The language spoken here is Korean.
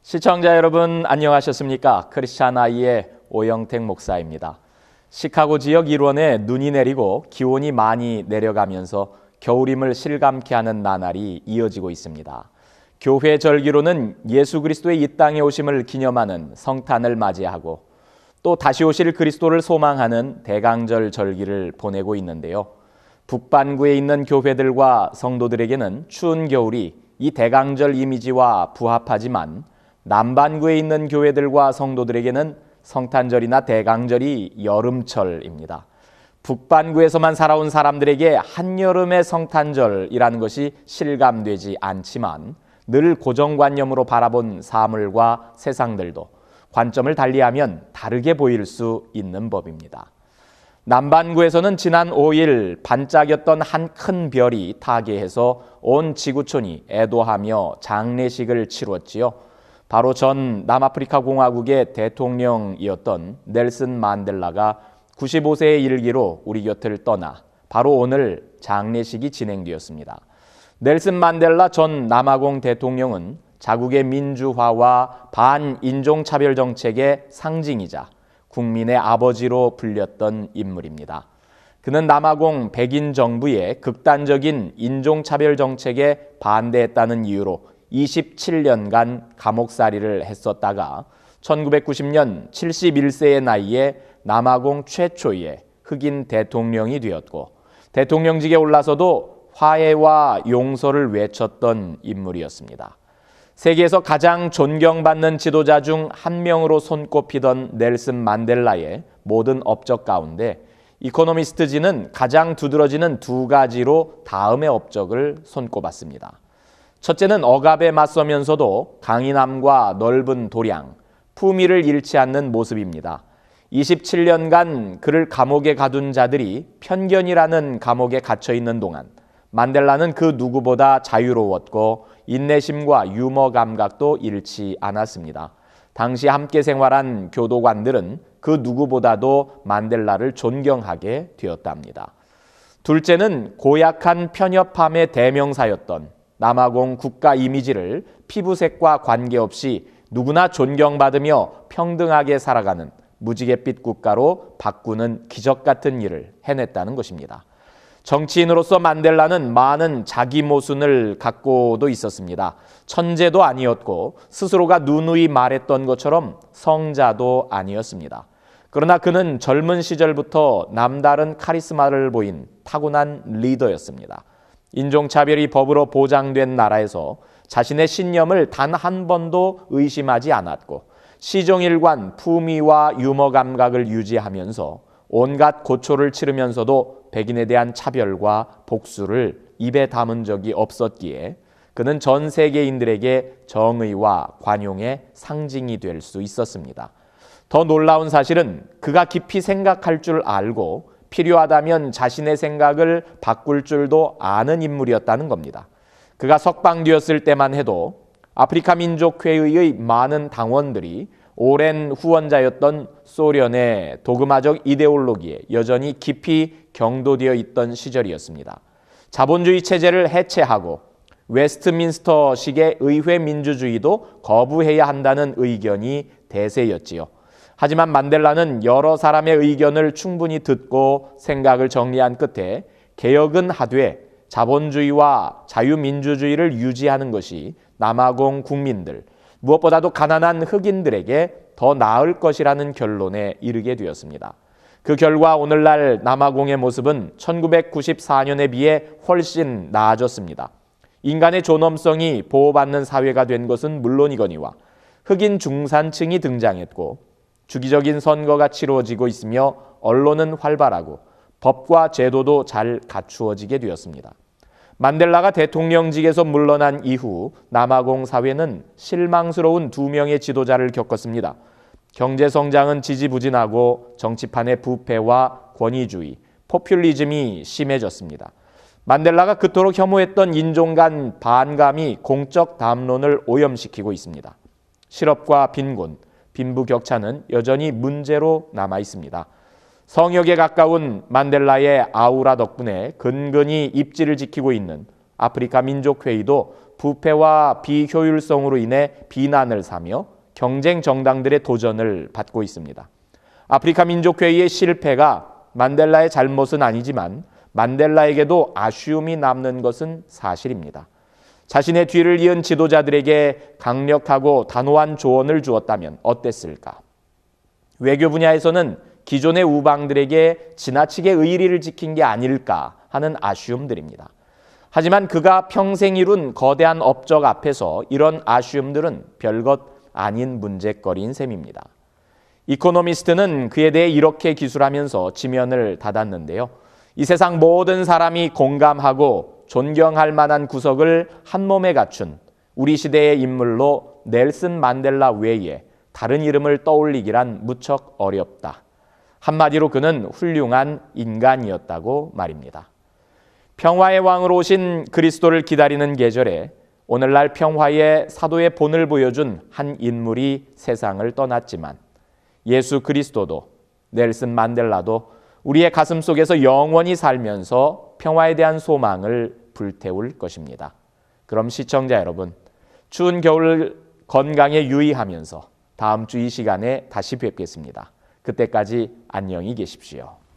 시청자 여러분 안녕하셨습니까? 크리스찬 아이의 오영택 목사입니다. 시카고 지역 일원에 눈이 내리고 기온이 많이 내려가면서 겨울임을 실감케 하는 나날이 이어지고 있습니다. 교회 절기로는 예수 그리스도의 이 땅에 오심을 기념하는 성탄을 맞이하고 또 다시 오실 그리스도를 소망하는 대강절 절기를 보내고 있는데요. 북반구에 있는 교회들과 성도들에게는 추운 겨울이 이 대강절 이미지와 부합하지만 남반구에 있는 교회들과 성도들에게는 성탄절이나 대강절이 여름철입니다. 북반구에서만 살아온 사람들에게 한여름의 성탄절이라는 것이 실감되지 않지만 늘 고정관념으로 바라본 사물과 세상들도 관점을 달리하면 다르게 보일 수 있는 법입니다. 남반구에서는 지난 5일 반짝였던 한 큰 별이 타계해서 온 지구촌이 애도하며 장례식을 치렀지요. 바로 전 남아프리카 공화국의 대통령이었던 넬슨 만델라가 95세의 일기로 우리 곁을 떠나 바로 오늘 장례식이 진행되었습니다. 넬슨 만델라 전 남아공 대통령은 자국의 민주화와 반인종차별 정책의 상징이자 국민의 아버지로 불렸던 인물입니다. 그는 남아공 백인 정부의 극단적인 인종차별 정책에 반대했다는 이유로 27년간 감옥살이를 했었다가 1990년 71세의 나이에 남아공 최초의 흑인 대통령이 되었고 대통령직에 올라서도 화해와 용서를 외쳤던 인물이었습니다. 세계에서 가장 존경받는 지도자 중 한 명으로 손꼽히던 넬슨 만델라의 모든 업적 가운데 이코노미스트지는 가장 두드러지는 두 가지로 다음의 업적을 손꼽았습니다. 첫째는 억압에 맞서면서도 강인함과 넓은 도량, 품위를 잃지 않는 모습입니다. 27년간 그를 감옥에 가둔 자들이 편견이라는 감옥에 갇혀 있는 동안 만델라는 그 누구보다 자유로웠고 인내심과 유머 감각도 잃지 않았습니다. 당시 함께 생활한 교도관들은 그 누구보다도 만델라를 존경하게 되었답니다. 둘째는 고약한 편협함의 대명사였던 남아공 국가 이미지를 피부색과 관계없이 누구나 존경받으며 평등하게 살아가는 무지갯빛 국가로 바꾸는 기적 같은 일을 해냈다는 것입니다. 정치인으로서 만델라는 많은 자기 모순을 갖고도 있었습니다. 천재도 아니었고 스스로가 누누이 말했던 것처럼 성자도 아니었습니다. 그러나 그는 젊은 시절부터 남다른 카리스마를 보인 타고난 리더였습니다. 인종차별이 법으로 보장된 나라에서 자신의 신념을 단 한 번도 의심하지 않았고 시종일관 품위와 유머 감각을 유지하면서 온갖 고초를 치르면서도 백인에 대한 차별과 복수를 입에 담은 적이 없었기에 그는 전 세계인들에게 정의와 관용의 상징이 될 수 있었습니다. 더 놀라운 사실은 그가 깊이 생각할 줄 알고 필요하다면 자신의 생각을 바꿀 줄도 아는 인물이었다는 겁니다. 그가 석방되었을 때만 해도 아프리카 민족회의의 많은 당원들이 오랜 후원자였던 소련의 도그마적 이데올로기에 여전히 깊이 경도되어 있던 시절이었습니다. 자본주의 체제를 해체하고 웨스트민스터식의 의회 민주주의도 거부해야 한다는 의견이 대세였지요. 하지만 만델라는 여러 사람의 의견을 충분히 듣고 생각을 정리한 끝에 개혁은 하되 자본주의와 자유민주주의를 유지하는 것이 남아공 국민들, 무엇보다도 가난한 흑인들에게 더 나을 것이라는 결론에 이르게 되었습니다. 그 결과 오늘날 남아공의 모습은 1994년에 비해 훨씬 나아졌습니다. 인간의 존엄성이 보호받는 사회가 된 것은 물론이거니와 흑인 중산층이 등장했고 주기적인 선거가 치루어지고 있으며 언론은 활발하고 법과 제도도 잘 갖추어지게 되었습니다. 만델라가 대통령직에서 물러난 이후 남아공 사회는 실망스러운 두 명의 지도자를 겪었습니다. 경제성장은 지지부진하고 정치판의 부패와 권위주의, 포퓰리즘이 심해졌습니다. 만델라가 그토록 혐오했던 인종 간 반감이 공적 담론을 오염시키고 있습니다. 실업과 빈곤, 빈부격차는 여전히 문제로 남아 있습니다. 성역에 가까운 만델라의 아우라 덕분에 근근히 입지를 지키고 있는 아프리카 민족회의도 부패와 비효율성으로 인해 비난을 사며 경쟁 정당들의 도전을 받고 있습니다. 아프리카 민족회의의 실패가 만델라의 잘못은 아니지만 만델라에게도 아쉬움이 남는 것은 사실입니다. 자신의 뒤를 이은 지도자들에게 강력하고 단호한 조언을 주었다면 어땠을까? 외교 분야에서는 기존의 우방들에게 지나치게 의리를 지킨 게 아닐까 하는 아쉬움들입니다. 하지만 그가 평생 이룬 거대한 업적 앞에서 이런 아쉬움들은 별것 아닌 문제거리인 셈입니다. 이코노미스트는 그에 대해 이렇게 기술하면서 지면을 닫았는데요. 이 세상 모든 사람이 공감하고 존경할 만한 구석을 한 몸에 갖춘 우리 시대의 인물로 넬슨 만델라 외에 다른 이름을 떠올리기란 무척 어렵다. 한마디로 그는 훌륭한 인간이었다고 말입니다. 평화의 왕으로 오신 그리스도를 기다리는 계절에 오늘날 평화의 사도의 본을 보여준 한 인물이 세상을 떠났지만 예수 그리스도도 넬슨 만델라도 우리의 가슴 속에서 영원히 살면서 평화에 대한 소망을 불태울 것입니다. 그럼 시청자 여러분, 추운 겨울 건강에 유의하면서 다음 주 이 시간에 다시 뵙겠습니다. 그때까지 안녕히 계십시오.